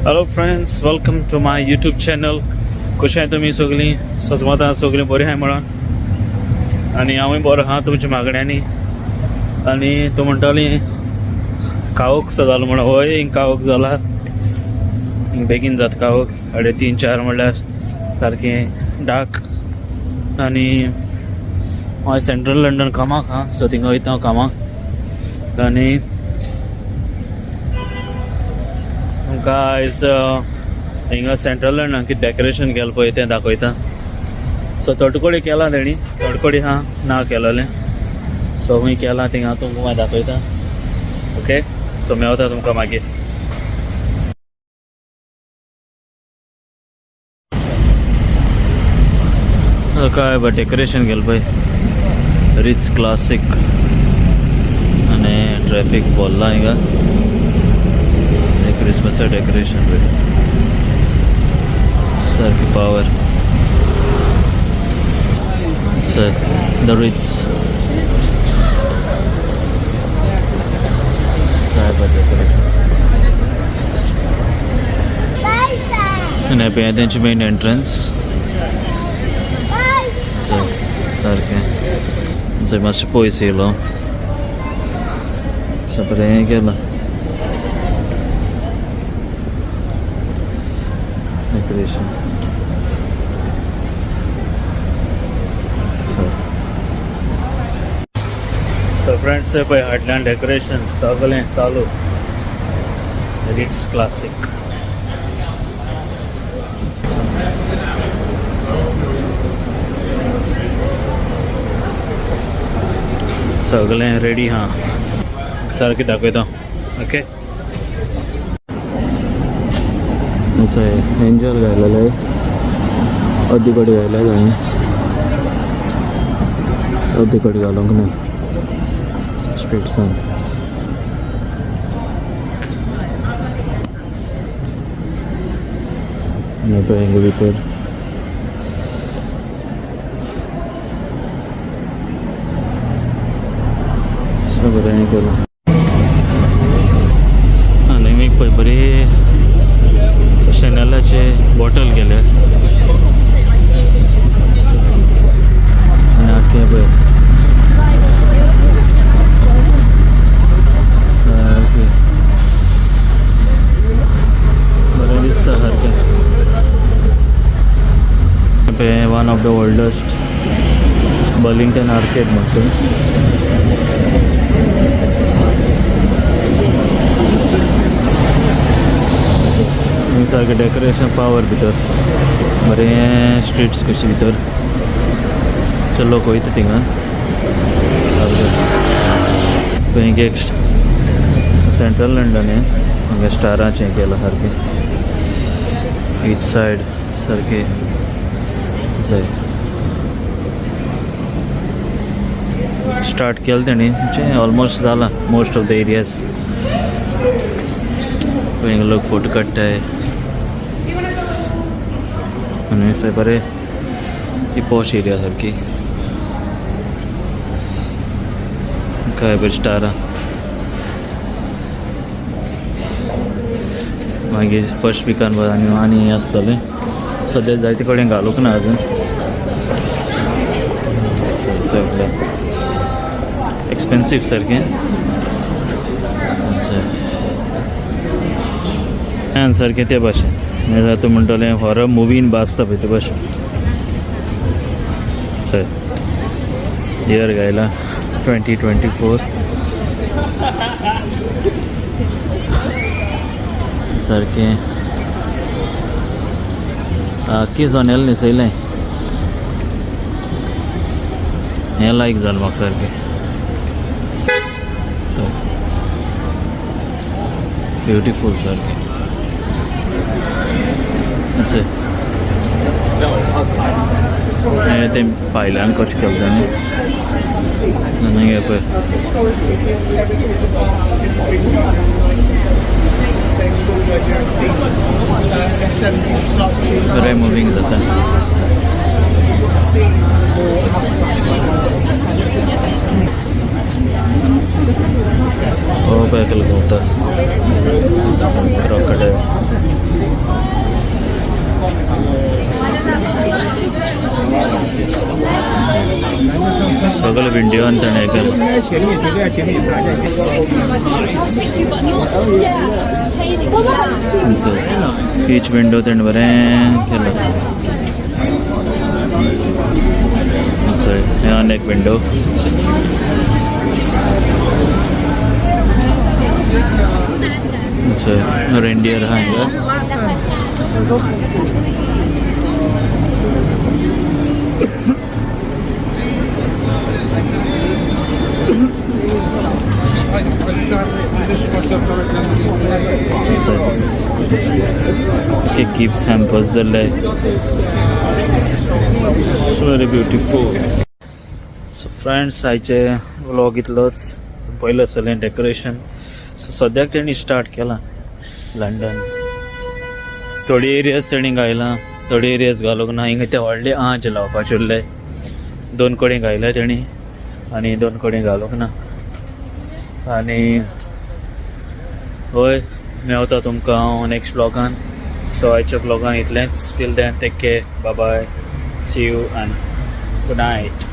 Hello friends, welcome to my YouTube channel. कशी आहे तुम्ही सगळी? सजमता सगळी बरी आहे म्हणून आणि हांवूय बरो आहा तुमच्या मागण्यांनी. आणि तूं म्हणटाली कावोक सो जालो म्हणून. हय, हिंग कावोक जाला. हिंग बेगीन जाता कावोक 3:30-4 म्हणल्यार सारकें डार्क. आणि हांव सेंट्रल लंडन कामाक आहा, सो थिंगा वयता हांव कामाक. आणि तुमकां आयज हिंगा सेंट्रल लंडन कितें डेकोरेशन केलां पळय तें दाखयता. सो तोडकोडी केला तेणी, तोडकोडी हा ना केलोलें. सो हूंय केलां थिंगा तुमकां दाखयता. ओके, सो मेवता तुमकां मागीर. काय डेकोरेशन केलं पळय, रिच क्लासीक. आनी ट्रॅफिक बोल्ला हिंगा. क्रिसमस डेकोरेशन पळय सारकी पावर. सर द रिच काय डेकोरेशन. आनी हे तेंची मेन एंट्रन्स. सारकें थंय मातशें पयस येयलो. सो बरें हें केलां डेकोरेशन. सो फ्रेंड्स पळय हाडल्यान डेकोरेशन सगळें चालू. Rich classic. सगळें रेडी हा, सारकें दाखयता. ओके, एंजल घातलेले अर्दी कडी घातल्या. हांवें अर्दी कडी घालूंक ना स्ट्रीट्सान. हांगा भितर बरें केलां. आनी एक पळय बरी शॅनलाचे बॉटल केले. आनी आख्खें पळय बरें दिसता सारकें. पळय one of the oldest Burlington arcade म्हणटा. सारकें डेकोरेशन पावर भितर. बरें स्ट्रीट्स कशी भितर. सो लोक वयता थिंगा. पळय एक सेंट्रल लंडन हें हांगा स्टाराचें केलां सारकें. ईच सायड सारकें जाय स्टार्ट केलें तेणी. ऑलमोस्ट जाला मोस्ट ऑफ द एरियाज. पळय लोक फोटो काडटाय. आनी थंय बरें ही पॉश एरिया सारकी. काय बरें स्टारां. मागीर फर्स्ट विकान आनी आसतलें. सद्या जायते कडेन घालूंक ना अजून. सगळें एक्सपेन्सीव सारकें. सारकें ते भाशेन तूं म्हणटलें हॉरर मुवीन बासता पळय ते भाशेन. सर इयर घायला 2024 सारकें. आख्खी जनेल न्हेसयलें. हें लायक जालें म्हाका सारकें. ब्युटिफूल सारकें. हें तें भायल्यान कशें केलें ताणें. आनी हें पळय बरें मुवींग जाता. हो पळय केलें गवता. crocodile. सगळे भिंडी ताणें हें केलां ईच विंडो ताणें बरें केलां हें आनी एक विंडो रेंडियर आहा हिंगा It keeps hampers the leg. So very beautiful. So friends, आयचे व्लॉग इतलोच पयलें चलें डेकोरेशन सो सद्याक तेणी स्टार्ट केलां लंडन थोडी एरियाज तेणी घायलां थोडी एरियाज घालूंक ना हिंगा ते व्हडले आंच लावपाचे उरले 2 कडेन घायले तेणी आनी 2 कडेन घालूंक ना आनी हय मेवता तुमकां हांव नेक्स्ट ब्लॉगान सो आयच्या ब्लॉगान इतलेंच till then take care bye bye see you and good night